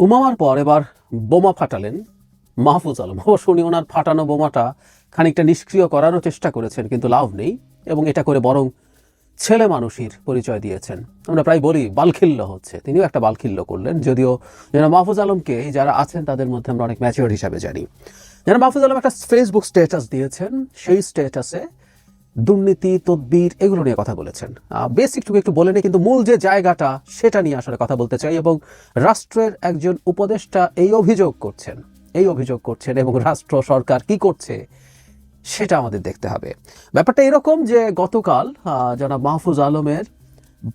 উমামার পর এবার বোমা ফাটালেন মাহফুজ আলম। অবশ্য উনি ওনার ফাটানো বোমাটা খানিকটা নিষ্ক্রিয় করারও চেষ্টা করেছেন, কিন্তু লাভ নেই, এবং এটা করে বরং ছেলে মানুষের পরিচয় দিয়েছেন। আমরা প্রায় বলি বালখিল্য হচ্ছে, তিনিও একটা বালখিল্য করলেন। যদিও যারা মাহফুজ আলমকে যারা আছেন তাদের মধ্যে আমরা অনেক ম্যাচিওর হিসাবে জানি। যারা মাহফুজ আলম একটা ফেসবুক স্ট্যাটাস দিয়েছেন, সেই স্ট্যাটাসে দুর্নীতি তদবির এগুলো নিয়ে কথা বলেছেন। বেসিকটুকু একটু বলে নিই, কিন্তু মূল যে জায়গাটা সেটা নিয়ে আসলে কথা বলতে চাই। এবং রাষ্ট্রের একজন উপদেষ্টা এই অভিযোগ করছেন এবং রাষ্ট্র সরকার কি করছে সেটা আমাদের দেখতে হবে। ব্যাপারটা এরকম যে গতকাল জনাব মাহফুজ আলমের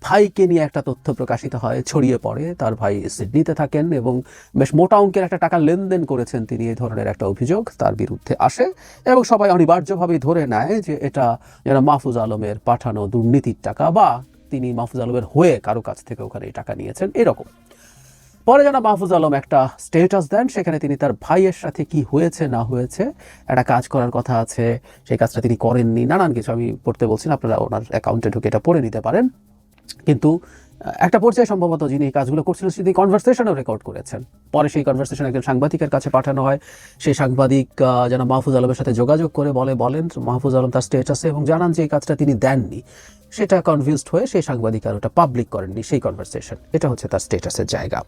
ভাইকে নিয়ে একটা তথ্য প্রকাশিত হয়, ছড়িয়ে পড়ে। তার ভাই সিডনিতে থাকেন এবং বেশ মোটা অঙ্কের একটা টাকা লেনদেন করেছেন তিনি, এই ধরনের একটা অভিযোগ তার বিরুদ্ধে আসে এবং সবাই অনিবার্যভাবেই ধরে নেয় যে এটা যেন মাহফুজ আলমের পাঠানো দুর্নীতির টাকা, বা তিনি মাহফুজ আলমের হয়ে কারো কাছ থেকে ওখানে এই টাকা নিয়েছেন এরকম। পরে যেন মাহফুজ আলম একটা স্টেটাস দেন, সেখানে তিনি তার ভাইয়ের সাথে কি হয়েছে না হয়েছে, একটা কাজ করার কথা আছে, সেই কাজটা তিনি করেননি, নানান কিছু আমি পড়তে বলছি না, আপনারা ওনার অ্যাকাউন্টে ঢুকে এটা পড়ে নিতে পারেন। কিন্তু একটা পর্যায়ে সম্ভবত যিনি এই কাজগুলো করছিলেন তিনি কনভারসেশনও রেকর্ড করেছেন। পরে সেই কনভারসেশন একজন সাংবাদিকের কাছে পাঠানো হয়। সেই সাংবাদিক যেন মাহফুজ আলমের সাথে যোগাযোগ করে বলেন মাহফুজ আলম তার স্টেটাসে এবং জানান যে এই কাজটা তিনি দেননি। সেটা কনভিন্সড হয়ে সেই সাংবাদিক আর ওটা পাবলিক করেননি সেই কনভারসেশন। এটা হচ্ছে তার স্টেটাসের জায়গা।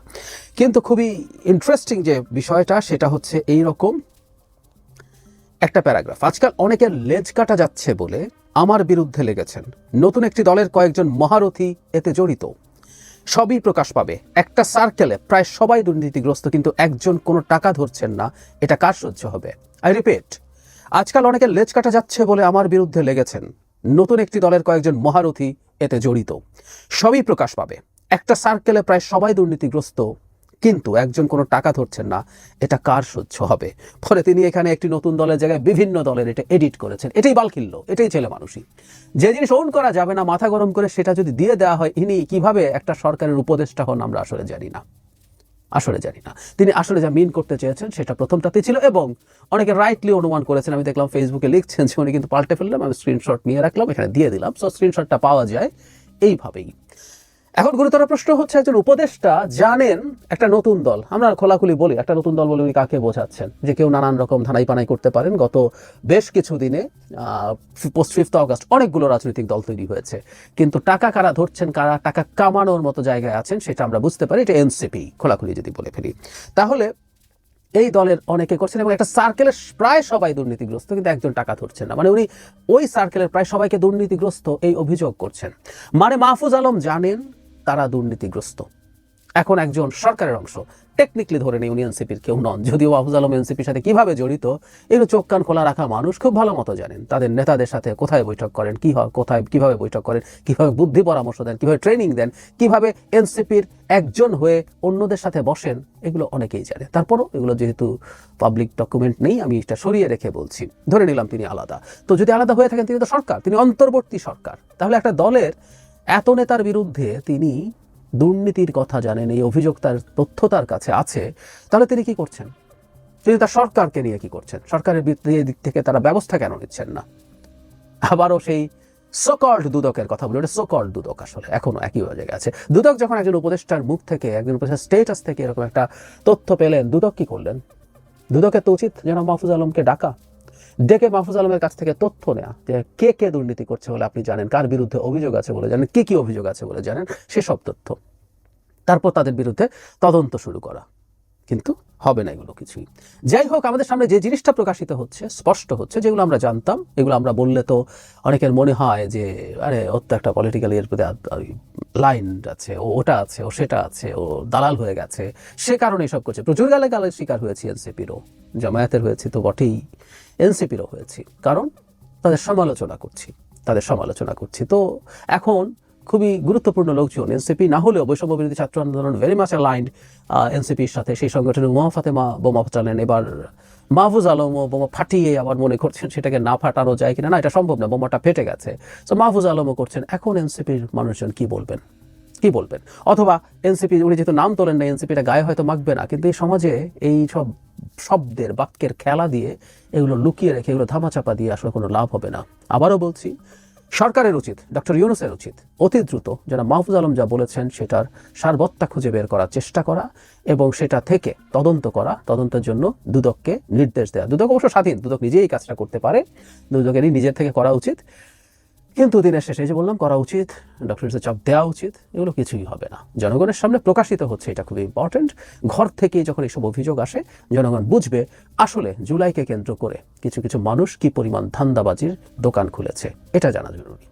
কিন্তু খুবই ইন্টারেস্টিং যে বিষয়টা সেটা হচ্ছে এইরকম একটা প্যারাগ্রাফ। আজকাল অনেকের লেজ কাটা যাচ্ছে বলে আমার বিরুদ্ধে লেগেছেন। নতুন একটি দলের কয়েকজন মহারথী এতে জড়িত। সবই প্রকাশ পাবে। একটা সার্কেলে প্রায় সবাই দুর্নীতিগ্রস্ত, কিন্তু একজন কোনো টাকা ধরছেন না। এটা কার সহ্য হবে? আই রিপিট, আজকাল অনেকের লেজ কাটা যাচ্ছে বলে আমার বিরুদ্ধে লেগেছেন। নতুন একটি দলের কয়েকজন মহারথী এতে জড়িত। সবই প্রকাশ পাবে। একটা সার্কেলে প্রায় সবাই দুর্নীতিগ্রস্ত, কিন্তু একজন কোনো টাকা ধরছেন না। এটা কার সহ্য হবে? ফলে তিনি এখানে একটি নতুন দলের জায়গায় বিভিন্ন দলের এটা এডিট করেছেন। এটাই বালখিল্য, এটাই ছেলে মানুষই। যে জিনিস ওন করা যাবে না মাথা গরম করে সেটা যদি দিয়ে দেওয়া হয়, ইনি কিভাবে একটা সরকারের উপদেষ্টা হন আমরা আসলে জানি না। তিনি আসলে যা মিন করতে চেয়েছেন সেটা প্রথমটাতে ছিল, এবং অনেকে রাইটলি অনুমান করেছেন। আমি দেখলাম ফেসবুকে লিখছেন যে উনি কিন্তু পাল্টে ফেললাম, আমি স্ক্রিনশট নিয়ে রাখলাম, এখানে দিয়ে দিলাম। সো স্ক্রিনশটটা পাওয়া যায় এইভাবেই। এখন গুরুতর প্রশ্ন হচ্ছে, একজন উপদেষ্টা জানেন একটা নতুন দল, আমরা খোলাখুলি বলি একটা নতুন দল বলে উনি কাকে বোঝাচ্ছেন? যে কেউ নানান রকম ধানাই পানাই করতে পারেন। গত বেশ কিছু দিনে পোস্ট 5 আগস্ট অনেকগুলো রাজনৈতিক দল তৈরি হয়েছে, কিন্তু টাকা কারা ধরছেন, কারা টাকা কামানোর মতো জায়গায় আছেন সেটা আমরা বুঝতে পারি। এটা এনসিপি, খোলাখুলি যদি বলে ফেলি। তাহলে এই দলের অনেকে করছেন এবং একটা সার্কেলের প্রায় সবাই দুর্নীতিগ্রস্ত, কিন্তু একজন টাকা ধরছেন না। মানে উনি ওই সার্কেলের প্রায় সবাইকে দুর্নীতিগ্রস্ত এই অভিযোগ করছেন। মানে মাহফুজ আলম জানেন তারা দুর্নীতিগ্রস্ত। এখন একজন সরকারের অংশ, টেকনিক্যালি ধরে নেই উনি এনসিপির কেউ নন, যদিও মাহফুজ আলম এনসিপির সাথে কিভাবে জড়িত এগুলো চোখ কান খোলা রাখা মানুষ খুব ভালো মতো জানেন। তাদের নেতাদের সাথে কোথায় বৈঠক করেন, কি হয়, কোথায় কিভাবে বৈঠক করেন, কিভাবে বুদ্ধি পরামর্শ দেন, কিভাবে ট্রেনিং দেন, কিভাবে এনসিপির একজন হয়ে অন্যদের সাথে বসেন, এগুলো অনেকেই জানে। তারপরও এগুলো যেহেতু পাবলিক ডকুমেন্ট নেই, আমি এটা সরিয়ে রেখে বলছি। ধরে নিলাম তিনি আলাদা, তো যদি আলাদা হয়ে থাকেন তিনি তো সরকার, তিনি অন্তর্বর্তী সরকার। তাহলে একটা দলের এত নেতার বিরুদ্ধে তিনি দুর্নীতির কথা জানেন, এই অভিযোগ তার তথ্য তার কাছে আছে, তাহলে তিনি কি করছেন? তিনি তার সরকারকে নিয়ে কি করছেন? সরকারের দিক থেকে তারা ব্যবস্থা কেন নিচ্ছেন না? আবারও সেই সোকল্ড দুদকের কথা বলি। ওটা সোকল্ড দুদক আসলে এখনো একই জায়গায় আছে। দুদক যখন একজন উপদেষ্টার মুখ থেকে, একজন উপদেষ্টার স্টেটাস থেকে এরকম একটা তথ্য পেলেন, দুদক কি করলেন? দুদকের তো উচিত যেন মাহফুজ আলমকে ডেকে মাহফুজ আলমের কাছ থেকে তথ্য নেওয়া, যে কে কে দুর্নীতি করছে বলে আপনি জানেন, কার বিরুদ্ধে অভিযোগ আছে বলে জানেন, কি কি অভিযোগ আছে বলে জানেন, সেসব তথ্য। তারপর তাদের বিরুদ্ধে তদন্ত শুরু করা। কিন্তু হবে না এগুলো কিছুই। যাই হোক, আমাদের সামনে যে জিনিসটা প্রকাশিত হচ্ছে, স্পষ্ট হচ্ছে, যেগুলো আমরা জানতাম, এগুলো আমরা বললে তো অনেকের মনে হয় যে আরে ওর তো একটা পলিটিক্যাল এর প্রতি লাইন আছে, ও ওটা আছে, ও সেটা আছে, ও দালাল হয়ে গেছে, সে কারণে এসব করছে। প্রচুর গালের শিকার হয়েছি এনসিপিরও, জামায়াতের হয়েছি তো বটেই, এনসিপিরও হয়েছি, কারণ তাদের সমালোচনা করছি। তো এখন খুবই গুরুত্বপূর্ণ লোকজন, এনসিপি না হলেও বৈষম্য বিরোধী ছাত্র আন্দোলন ভেরি মাচ অ্যালাইন্ড এনসিপির সাথে, সেই সংগঠনের উমা ফাতেমা বোমা ফাটালেন। এবার মাহফুজ আলমও বোমা ফাটিয়ে আবার মনে করছেন সেটাকে না ফাটানো যায় কিনা, না এটা সম্ভব না, বোমাটা ফেটে গেছে। তো মাহফুজ আলমও করছেন। এখন এনসিপির মানুষজন কি বলবেন? অথবা এনসিপি, উনি যেহেতু নাম তোলেন না, এনসিপিটা গায়ে হয়তো মাখবে না, কিন্তু এই সমাজে এই সব শব্দের বাক্যের খেলা দিয়ে এগুলো লুকিয়ে রেখে, এগুলো ধামাচাপা দিয়ে আসলে কোনো লাভ হবে না। আবারও বলছি, সরকারের উচিত, ডক্টর ইউনূসের উচিত অতি দ্রুত যারা মাহফুজ আলম যা বলেছেন সেটার সারবত্তা খুঁজে বের করার চেষ্টা করা এবং সেটা থেকে তদন্ত করা, তদন্তের জন্য দুদককে নির্দেশ দেওয়া। দুদক অবশ্য স্বাধীন, দুদক নিজেই এই কাজটা করতে পারে, দুদকেরই নিজের থেকে করা উচিত। কিন্তু দিনের শেষে যে বললাম করা উচিত, ডক্টর ইউনূসের চাপ দেওয়া উচিত, এগুলো কিছুই হবে না। জনগণের সামনে প্রকাশিত হচ্ছে, এটা খুবই ইম্পর্টেন্ট। ঘর থেকে যখন এইসব অভিযোগ আসে জনগণ বুঝবে আসলে জুলাইকে কেন্দ্র করে কিছু কিছু মানুষ কি পরিমাণ ধান্দাবাজির দোকান খুলেছে, এটা জানা জরুরি।